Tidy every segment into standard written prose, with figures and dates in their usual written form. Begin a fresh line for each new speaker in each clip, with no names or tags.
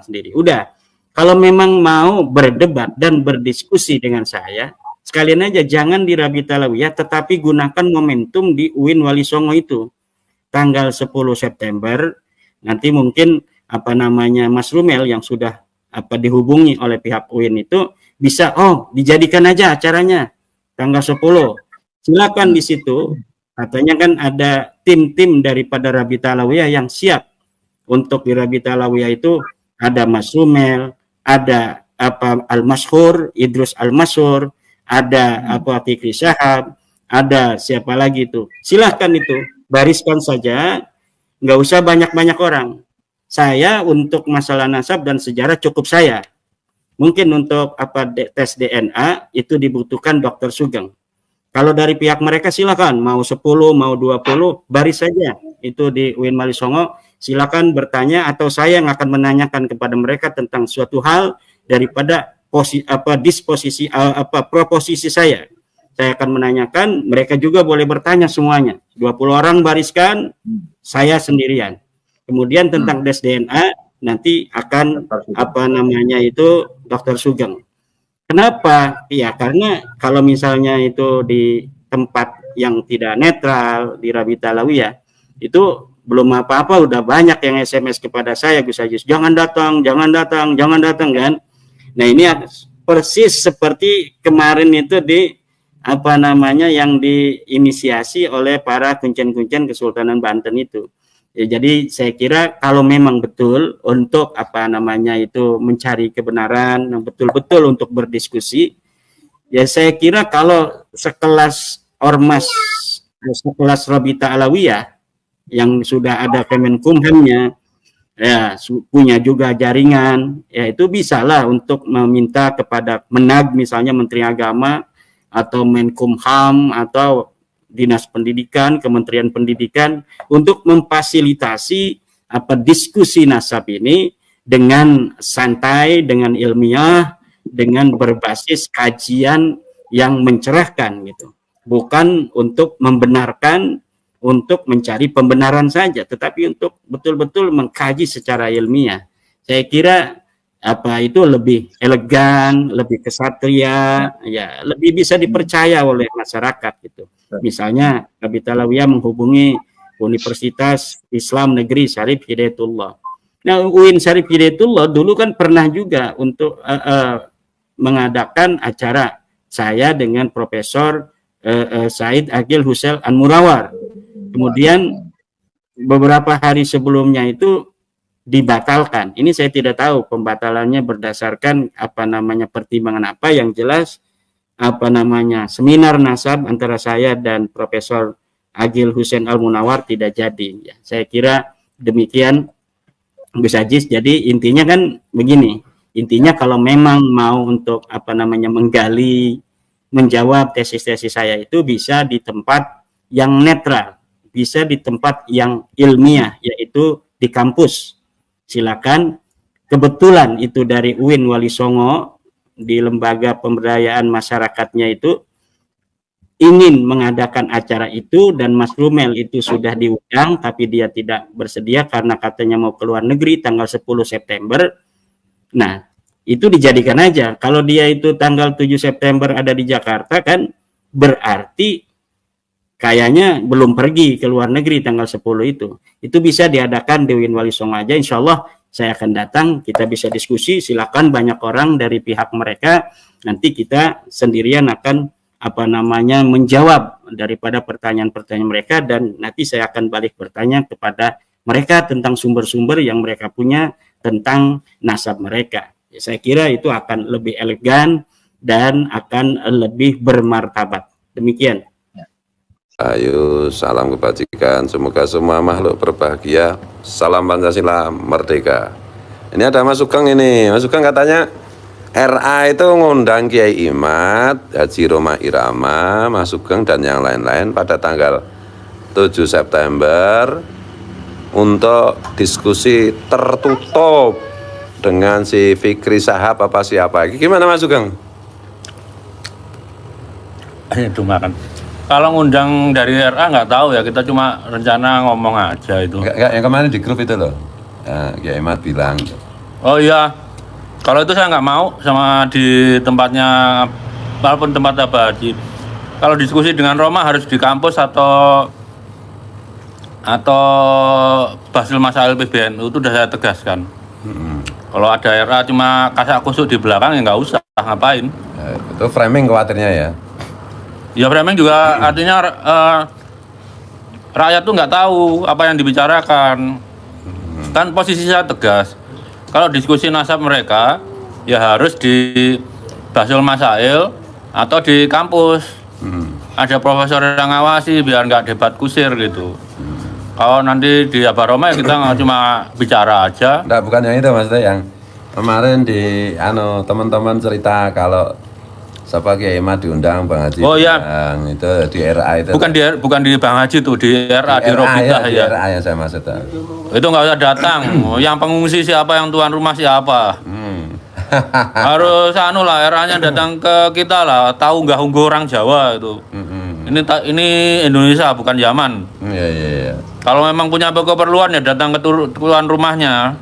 datang sendiri. Udah, kalau memang mau berdebat dan berdiskusi dengan saya, sekalian aja jangan di Rabita Alawiyah, tetapi gunakan momentum di UIN Wali Songo itu. Tanggal 10 September, nanti mungkin Mas Rumel yang sudah dihubungi oleh pihak UIN itu bisa, dijadikan aja acaranya tanggal 10. Silakan di situ. Katanya kan ada tim-tim daripada Rabita Alawiyah yang siap untuk di Rabita Alawiyah itu. Ada Mas Rumel, ada Al-Mashhur, Idrus Al-Mashhur, ada Fikri Syahab, ada siapa lagi itu. Silahkan itu, bariskan saja, nggak usah banyak-banyak orang. Saya untuk masalah nasab dan sejarah cukup saya. Mungkin untuk tes DNA itu dibutuhkan Dokter Sugeng. Kalau dari pihak mereka silakan, mau 10, mau 20, baris saja itu di UIN Wali Songo. Silakan bertanya atau saya yang akan menanyakan kepada mereka tentang suatu hal daripada proposisi saya. Saya akan menanyakan, mereka juga boleh bertanya semuanya. 20 orang bariskan, saya sendirian. Kemudian tentang tes DNA nanti akan Dokter Sugeng. Kenapa? Ya karena kalau misalnya itu di tempat yang tidak netral di Rabita Alawiyah, itu belum apa-apa udah banyak yang SMS kepada saya, Gus Ajis, jangan datang kan. Nah ini persis seperti kemarin itu di yang diinisiasi oleh para kuncen-kuncen Kesultanan Banten itu. Ya, jadi saya kira kalau memang betul untuk mencari kebenaran yang betul-betul untuk berdiskusi, ya saya kira kalau sekelas ormas, sekelas Rabita Alawiyah yang sudah ada Kemenkumhamnya, ya punya juga jaringan, ya itu bisalah untuk meminta kepada Menag misalnya Menteri Agama atau Menkumham atau Dinas Pendidikan, Kementerian Pendidikan untuk memfasilitasi diskusi nasab ini dengan santai, dengan ilmiah, dengan berbasis kajian yang mencerahkan gitu. Bukan untuk membenarkan, untuk mencari pembenaran saja, tetapi untuk betul-betul mengkaji secara ilmiah. Saya kira itu lebih elegan, lebih kesatria, ya lebih bisa dipercaya oleh masyarakat gitu. Misalnya Rabita Alawiyah menghubungi Universitas Islam Negeri Syarif Hidayatullah. Nah, UIN Syarif Hidayatullah dulu kan pernah juga untuk mengadakan acara saya dengan Profesor Said Agil Hussein An-Murawar. Kemudian beberapa hari sebelumnya itu dibatalkan. Ini saya tidak tahu pembatalannya berdasarkan pertimbangan apa. Yang jelas seminar nasab antara saya dan Profesor Agil Hussein Al-Munawar tidak jadi. Ya, saya kira demikian Gus Ajis. Jadi intinya kan begini. Intinya kalau memang mau untuk menggali, menjawab tesis-tesis saya itu bisa di tempat yang netral, bisa di tempat yang ilmiah, yaitu di kampus. Silakan. Kebetulan itu dari UIN Wali Songo di lembaga pemberdayaan masyarakatnya itu ingin mengadakan acara itu, dan Mas Rumel itu sudah diundang tapi dia tidak bersedia karena katanya mau ke luar negeri tanggal 10 September. Nah, itu dijadikan aja. Kalau dia itu tanggal 7 September ada di Jakarta kan berarti kayaknya belum pergi ke luar negeri tanggal 10 itu. Itu bisa diadakan di UIN Wali Songo aja. Insya Allah saya akan datang, kita bisa diskusi. Silakan banyak orang dari pihak mereka. Nanti kita sendirian akan menjawab daripada pertanyaan-pertanyaan mereka, dan nanti saya akan balik bertanya kepada mereka tentang sumber-sumber yang mereka punya tentang nasab mereka. Ya, saya kira itu akan lebih elegan dan akan lebih bermartabat. Demikian.
Ayo, salam kebajikan. Semoga semua makhluk berbahagia. Salam Pancasila Merdeka. Ini ada Mas Sugeng ini. Mas Sugeng katanya RA itu ngundang Kiai Imad, Haji Roma Irama, Mas Sugeng dan yang lain-lain pada tanggal 7 September untuk diskusi tertutup dengan si Fikri Syahab apa siapa. Gimana Mas Sugeng?
Itu makan. Kalau ngundang dari RA nggak tahu ya, kita cuma rencana ngomong aja itu.
Enggak, yang kemarin di grup itu loh. Ya Imad bilang
Oh iya, kalau itu saya nggak mau sama di tempatnya, walaupun tempat abadi. Kalau diskusi dengan Roma harus di kampus atau Basil Masail PBNU itu udah saya tegaskan. Kalau ada RA cuma kasak kusuk di belakang ya nggak usah, ngapain?
Itu framing khawatirnya ya.
Ya framing juga artinya rakyat tuh nggak tahu apa yang dibicarakan. Kan posisi saya tegas. Kalau diskusi nasab mereka ya harus di Basil Masail atau di kampus. Ada profesor yang ngawasi biar nggak debat kusir gitu. Kalau nanti di Abaroma ya kita nggak cuma bicara aja.
Enggak, bukan yang itu maksudnya, yang kemarin di teman-teman cerita kalau siapa Kiai Imad diundang Bang Haji.
Oh iya.
Itu di RA itu.
Bukan di Bang Haji tuh, di RA di Robita
Di
ya.
RA yang saya maksud.
Itu nggak usah datang. Yang pengungsi siapa, yang tuan rumah siapa. Harus lah RA-nya datang ke kita lah, tahu nggak unggu orang Jawa itu. Ini Indonesia bukan Yaman.
Iya.
Kalau memang punya keperluan ya datang ke tuan rumahnya.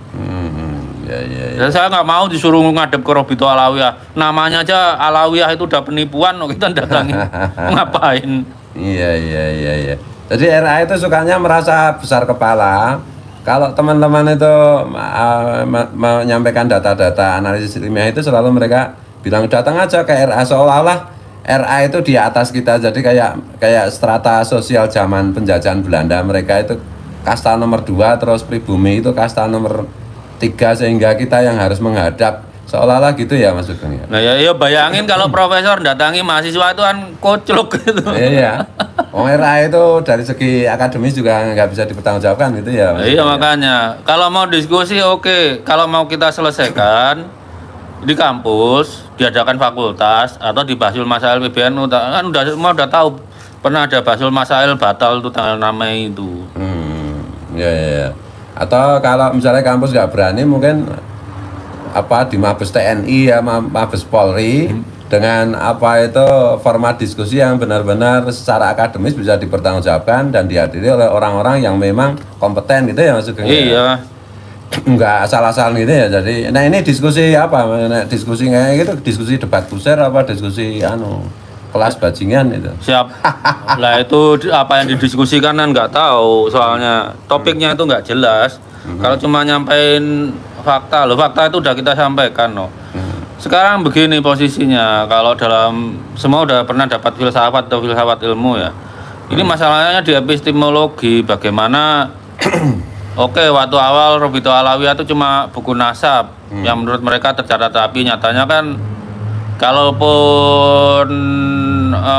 Iya.
Dan saya nggak mau disuruh ngadep ke Robito Alawiyah. Namanya aja Alawiyah itu udah penipuan, kita datangin. Ngapain?
Iya. Jadi RA itu sukanya merasa besar kepala. Kalau teman-teman itu menyampaikan data-data analisis ilmiah itu selalu mereka bilang datang aja ke RA, seolah-olah RA itu di atas kita. Jadi kayak strata sosial zaman penjajahan Belanda, mereka itu kasta nomor 2, terus pribumi itu kasta nomor 3, sehingga kita yang harus menghadap, seolah-olah gitu ya Mas Sugeng ya.
Nah ya bayangin kalau profesor datangi mahasiswa itu kan kocluk gitu.
Iya. RA itu dari segi akademis juga nggak bisa dipertanggungjawabkan gitu ya.
Iya makanya kalau mau diskusi oke. Kalau mau kita selesaikan di kampus, diadakan fakultas atau di Basil Masail PBNU, kan udah tahu pernah ada Basil Masail batal itu tanggal 6 Mei itu.
Iya. Atau kalau misalnya kampus nggak berani, mungkin di Mabes TNI ya, Mabes Polri, dengan format diskusi yang benar-benar secara akademis bisa dipertanggungjawabkan dan dihadiri oleh orang-orang yang memang kompeten gitu ya Mas Sugeng.
Iya.
Enggak asal-asalan gitu ya. Jadi ini diskusi apa? Diskusi kayak gitu, diskusi debat kusir apa diskusi kelas bajingan itu.
Siap. Lah itu apa yang didiskusikan kan nggak tahu, soalnya topiknya itu nggak jelas. Kalau cuma nyampein fakta itu udah kita sampaikan Sekarang begini posisinya, kalau semua udah pernah dapat filsafat atau filsafat ilmu ya. Ini masalahnya di epistemologi, bagaimana oke, waktu awal Robito Alawiyah itu cuma buku nasab yang menurut mereka tercatat rapi. Nyatanya kan kalaupun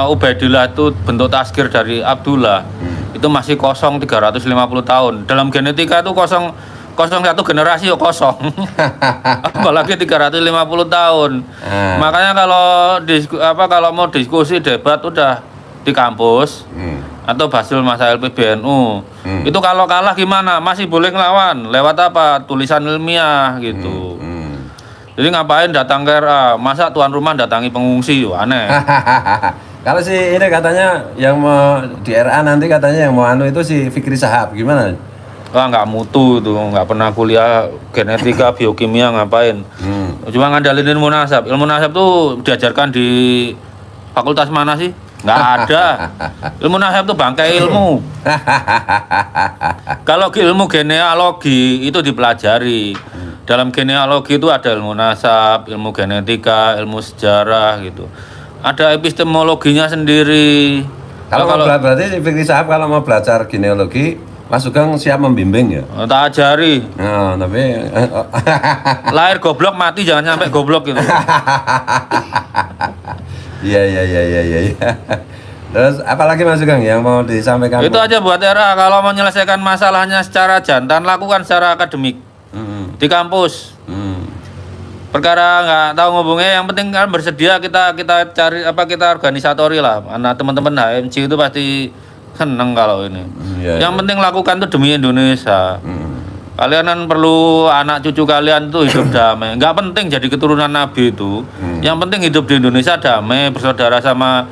Ubaidillah itu bentuk tazkir dari Abdullah, itu masih kosong 350 tahun. Dalam genetika itu kosong satu generasi kosong. Apalagi 350 tahun. Makanya kalau mau diskusi debat udah di kampus atau Basil Masail PBNU. Itu kalau kalah gimana? Masih boleh ngelawan lewat apa? Tulisan ilmiah gitu. Jadi ngapain datang ke RA? Masa tuan rumah datangi pengungsi? Aneh.
Kalau si ini katanya yang mau di RA nanti katanya yang mau itu si Fikri Sahab, gimana?
Wah nggak mutu itu, nggak pernah kuliah genetika, biokimia, ngapain? Cuma ngandalin ilmu nasab. Ilmu nasab tuh diajarkan di fakultas mana sih? Nggak ada. Ilmu nasab tuh bangkai ilmu. Kalau ilmu genealogi itu dipelajari. Dalam genealogi itu ada ilmu nasab, ilmu genetika, ilmu sejarah gitu. Ada epistemologinya sendiri.
Kalau berarti Fikri Sahab kalau mau belajar genealogi, Mas Sugeng siap membimbing ya?
Tak ajari.
Nah, tapi
lahir goblok mati jangan sampai goblok gitu.
Iya. Terus apalagi Mas Sugeng yang mau disampaikan?
Itu aja buat RA, kalau mau menyelesaikan masalahnya secara jantan, lakukan secara akademik. Di kampus. Perkara nggak tahu ngubungnya, yang penting kan bersedia, kita cari kita organisatori lah. Anak teman-teman HMC itu pasti seneng kalau ini. Yang penting lakukan tuh demi Indonesia. Kalian kan perlu anak cucu kalian tuh hidup damai. Nggak penting jadi keturunan Nabi itu. Yang penting hidup di Indonesia damai, bersaudara sama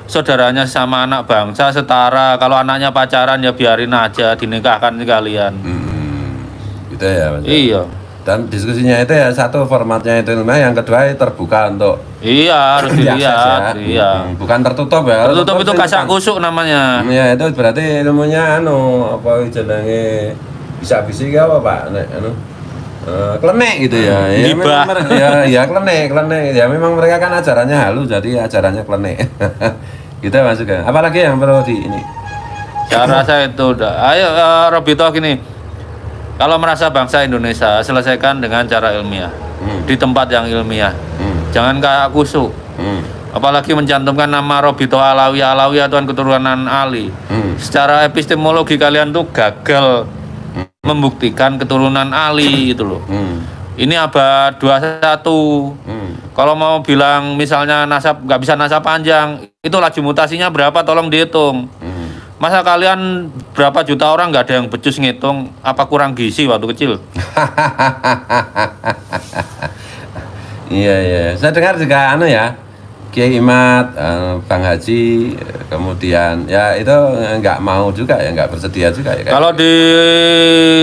saudaranya, sama anak bangsa setara. Kalau anaknya pacaran ya biarin aja, dinikahkan kalian.
Gitu ya Mas.
Iya.
Dan diskusinya itu ya satu formatnya itu ilmiah, yang kedua terbuka untuk
Iya, harus
diakses
dilihat.
ya.
Iya.
Bukan tertutup ya.
Tertutup itu
sih
kasak
bukan.
kusuk namanya.
Ya itu berarti ilmunya apa jenenge bisa apa Pak? Klenek gitu ya. Ya
Gibah.
memang ya klenek. Ya memang mereka kan ajarannya halus, jadi ajarannya klenek. Gitu masuk ya. Apalagi yang perlu di ini?
Saya rasa itu udah. Ayo Robito gini. Kalau merasa bangsa Indonesia, selesaikan dengan cara ilmiah. Di tempat yang ilmiah. Jangan kayak kusuk. Apalagi mencantumkan nama Robito Alawiyah Tuhan keturunan Ali. Secara epistemologi kalian tuh gagal membuktikan keturunan Ali itu loh. Ini abad 21. Kalau mau bilang misalnya nasab nggak bisa nasab panjang, itu laju mutasinya berapa? Tolong dihitung. Masa kalian berapa juta orang nggak ada yang becus ngitung? Apa kurang gizi waktu kecil?
Iya. Saya dengar juga ya, Kiai Imat, Bang Haji, kemudian ya itu nggak mau juga ya, nggak bersedia juga ya.
Kalau di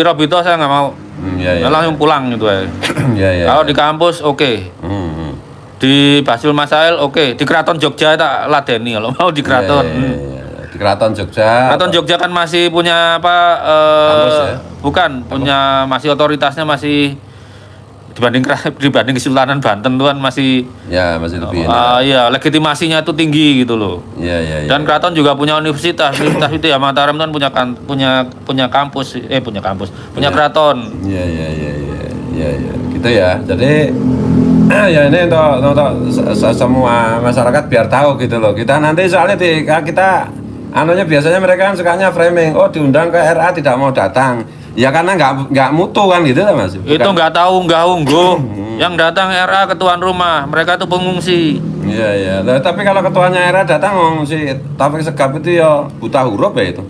Robito saya nggak mau.
Iya.
Langsung pulang gitu ya.
Iya.
Kalau di kampus oke. Di Basil Masail oke. Di Keraton Jogja tak ladeni kalau mau di Keraton.
Iya. Di Keraton Jogja.
Keraton Jogja kan masih punya apa?
Kampus ya?
Bukan, punya masih otoritasnya masih dibanding Kesultanan Banten tuh kan masih
Ya masih lebih ini.
iya, legitimasinya itu tinggi gitu loh.
Iya.
Dan Keraton juga punya universitas itu ya Mataram kan punya kampus, punya keraton.
Iya. Gitu ya. Jadi ya ini untuk semua masyarakat biar tahu gitu loh. Kita nanti soalnya kita biasanya mereka kan sukanya framing. Oh, diundang ke RA tidak mau datang. Ya karena nggak mutu kan gitu lah Mas.
Itu nggak tahu nggak ungguh. Yang datang RA ketuan rumah, mereka tuh pengungsi.
Iya. Nah, tapi kalau ketuanya RA datang si Taufik Segaf itu ya buta huruf ya itu.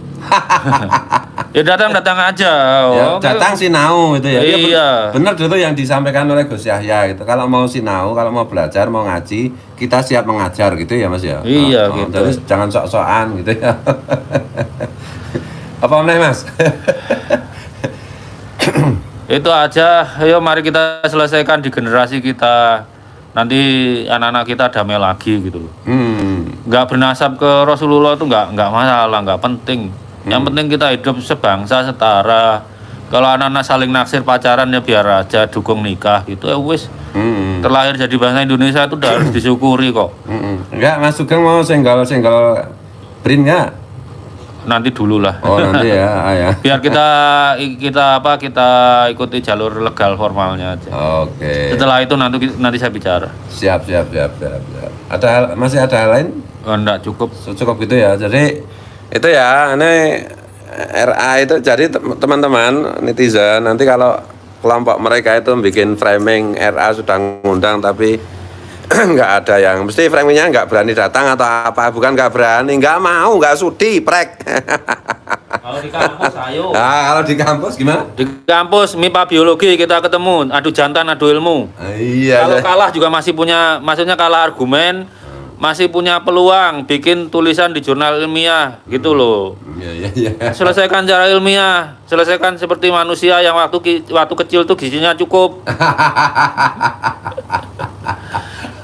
Ya datang aja.
Ya,
Oke.
datang sinau itu ya.
Iya.
Benar itu yang disampaikan oleh Gus Yahya gitu. Kalau mau sinau, kalau mau belajar, mau ngaji, kita siap mengajar gitu ya Mas ya.
Iya, gitu.
Jadi jangan sok-sokan gitu ya. Apa meneh Mas?
Itu aja. Ayo mari kita selesaikan di generasi kita. Nanti anak-anak kita damai lagi gitu loh. Nggak bernasab ke Rasulullah itu nggak masalah, nggak penting. Yang penting kita hidup sebangsa setara. Kalau anak-anak saling naksir pacaran ya biar aja, dukung nikah gitu ya wis. Terlahir jadi bangsa Indonesia itu udah harus disyukuri kok.
Enggak, Mas Sugeng mau senggol print nggak?
Nanti dulu lah.
Oh nanti ya, ya.
Biar kita ikuti jalur legal formalnya aja.
Oke.
Setelah itu nanti saya bicara.
Siap. Masih ada hal lain?
Enggak cukup.
Cukup gitu ya. Jadi itu ya, ini RA itu jadi teman-teman netizen nanti kalau kelompok mereka itu bikin framing RA sudah ngundang tapi nggak ada yang mesti framingnya nggak berani datang atau apa, bukan nggak berani, nggak mau, nggak sudi prek.
Kalau di kampus ayo.
Nah, kalau di kampus gimana?
Di kampus MIPA biologi kita ketemu, adu jantan, adu ilmu.
Iya.
Kalau kalah juga masih punya, maksudnya kalah argumen, masih punya peluang bikin tulisan di jurnal ilmiah gitu loh.
Iya.
Selesaikan cara ilmiah, selesaikan seperti manusia yang waktu kecil tuh gizinya cukup.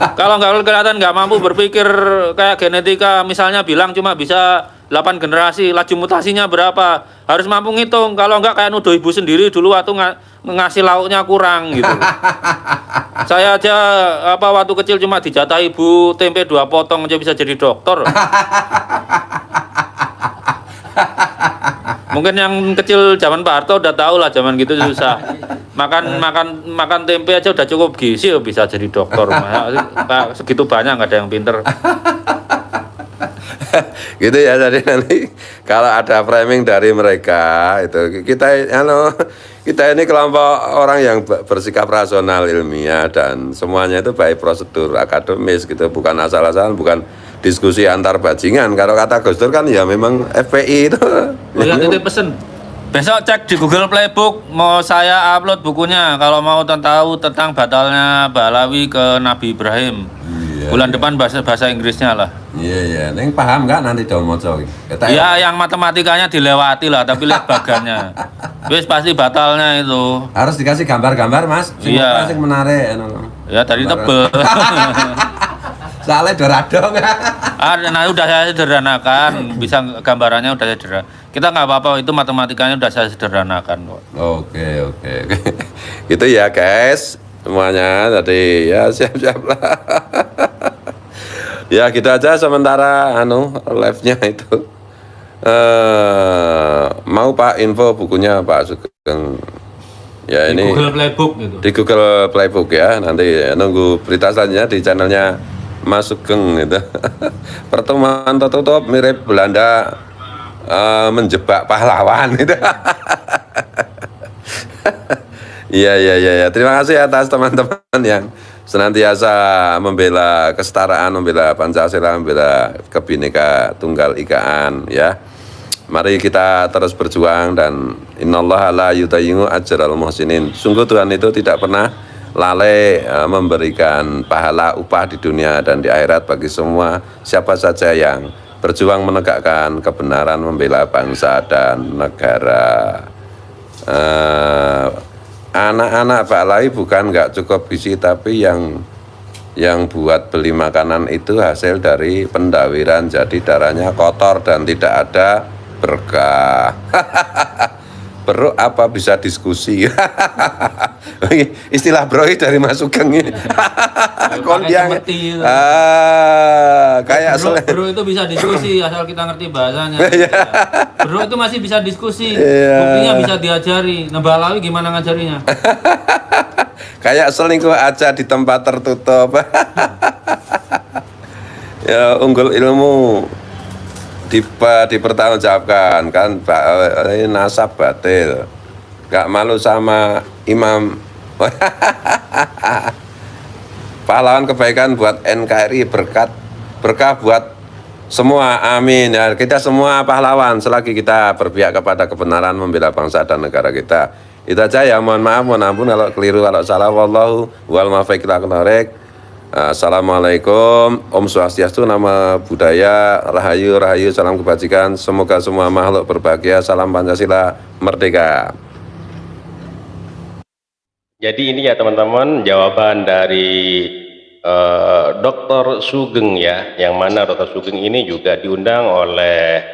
Kalau nggak kelihatan nggak mampu berpikir kayak genetika, misalnya bilang cuma bisa 8 generasi, laju mutasinya berapa, harus mampu ngitung. Kalau nggak kayak nuduh ibu sendiri dulu waktu ngasih lauknya kurang gitu. Saya aja waktu kecil cuma dijatah ibu tempe 2 potong aja bisa jadi dokter. Mungkin yang kecil zaman Pak Harto udah tahu lah, zaman gitu susah. Makan tempe aja udah cukup gizi bisa jadi dokter. Segitu banyak nggak ada yang pinter.
Gitu ya, jadi nanti kalau ada framing dari mereka itu kita ini kelompok orang yang bersikap rasional, ilmiah, dan semuanya itu baik prosedur akademis gitu, bukan asal-asalan, bukan diskusi antar bajingan. Kalau kata Gus Dur kan ya memang FPI itu.
Lihat itu pesen. Besok cek di Google Playbook, mau saya upload bukunya kalau mau tahu tentang batalnya Balawi ke Nabi Ibrahim.
Iya.
Bulan depan bahasa Inggrisnya lah.
Iya. Neng paham nggak nanti dong moco?
Ya, yang matematikanya dilewati lah, tapi lihat bagannya. Wis pasti batalnya itu.
Harus dikasih gambar-gambar mas.
Iya.
Sing menarik.
Ya tadi tebel.
Soalnya doradong.
Nah udah saya sederhanakan, bisa gambarannya udah saya sederhana. Kita nggak apa-apa, itu matematikanya udah saya sederhanakan kok.
Oke. Gitu ya guys. Semuanya tadi ya siap-siap lah. Ya gitu aja sementara live-nya itu. Mau Pak info bukunya Pak Sugeng. Ya ini
Google Playbook gitu.
di Google Playbook ya. Nanti nunggu berita selanjutnya di channelnya Mas Sugeng gitu. Pertemuan tertutup mirip Belanda menjebak pahlawan gitu. Iya. Terima kasih atas teman-teman yang senantiasa membela kesetaraan, membela Pancasila, membela Kebhinneka Tunggal Ikaan ya. Mari kita terus berjuang dan innallaha la yudayyi'u ajral muhsinin. Sungguh Tuhan itu tidak pernah lalai memberikan pahala upah di dunia dan di akhirat bagi semua siapa saja yang berjuang menegakkan kebenaran, membela bangsa dan negara. Anak-anak Pak Lai bukan nggak cukup gizi, tapi yang buat beli makanan itu hasil dari pendawiran, jadi darahnya kotor dan tidak ada berkah. Bro, apa bisa diskusi? Istilah bro dari Mas Sugeng ini. Kondiang. Kayak
bro itu bisa diskusi asal kita ngerti bahasanya. Bro itu masih bisa diskusi.
Iya.
Buktinya bisa diajari. Nah, Balawi gimana ngajarinya?
Kayak selingkuh aja di tempat tertutup. Ya unggul ilmu dipertanggungjawabkan kan, ini nasab batil, gak malu sama imam. Pahlawan kebaikan buat NKRI, berkah buat semua, amin ya. Kita semua pahlawan selagi kita berpihak kepada kebenaran, membela bangsa dan negara kita. Itu aja ya, mohon maaf, mohon ampun kalau keliru, kalau salah. Wallahu wal muwaffiq ila aqwamit thoriq. Assalamualaikum, Om Swastiastu, nama budaya, rahayu, salam kebajikan. Semoga semua makhluk berbahagia. Salam Pancasila, merdeka.
Jadi ini ya teman-teman jawaban dari Dr. Sugeng ya, yang mana Dr. Sugeng ini juga diundang oleh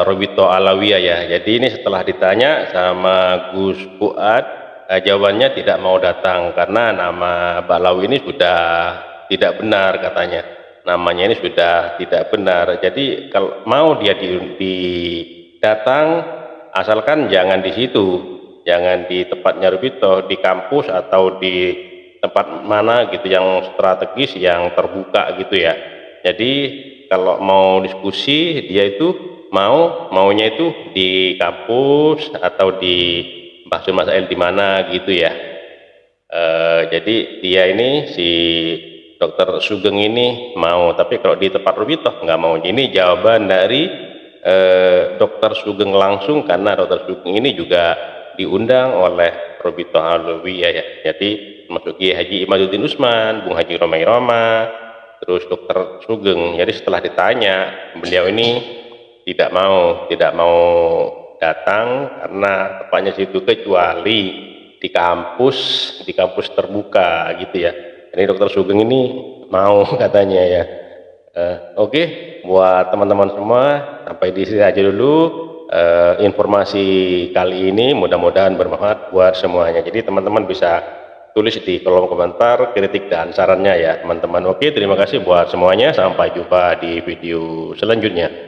Robito Alawiyah ya. Jadi ini setelah ditanya sama Gus Fuad, jawabannya tidak mau datang karena nama Balawi ini sudah tidak benar katanya. Namanya ini sudah tidak benar. Jadi kalau mau dia datang, asalkan jangan di situ, jangan di tempatnya Robito, di kampus atau di tempat mana gitu yang strategis, yang terbuka gitu ya. Jadi kalau mau diskusi dia itu maunya itu di kampus atau di bahas masail di mana gitu ya. Jadi dia ini si Dr. Sugeng ini mau, tapi kalau di tempat Robito nggak mau. Ini jawaban dari Dr. Sugeng langsung, karena Dr. Sugeng ini juga diundang oleh Robito Alawiyah ya. Jadi masuk Kiai Haji Imaduddin Usman, Bung Haji Romai Roma, terus Dr. Sugeng. Jadi setelah ditanya, beliau ini tidak mau datang karena tepatnya situ, kecuali di kampus terbuka gitu ya. Jadi Dr. Sugeng ini mau katanya ya. Oke, buat teman-teman semua sampai di sini aja dulu informasi kali ini, mudah-mudahan bermanfaat buat semuanya. Jadi teman-teman bisa tulis di kolom komentar kritik dan sarannya ya teman-teman. Oke, terima kasih buat semuanya, sampai jumpa di video selanjutnya.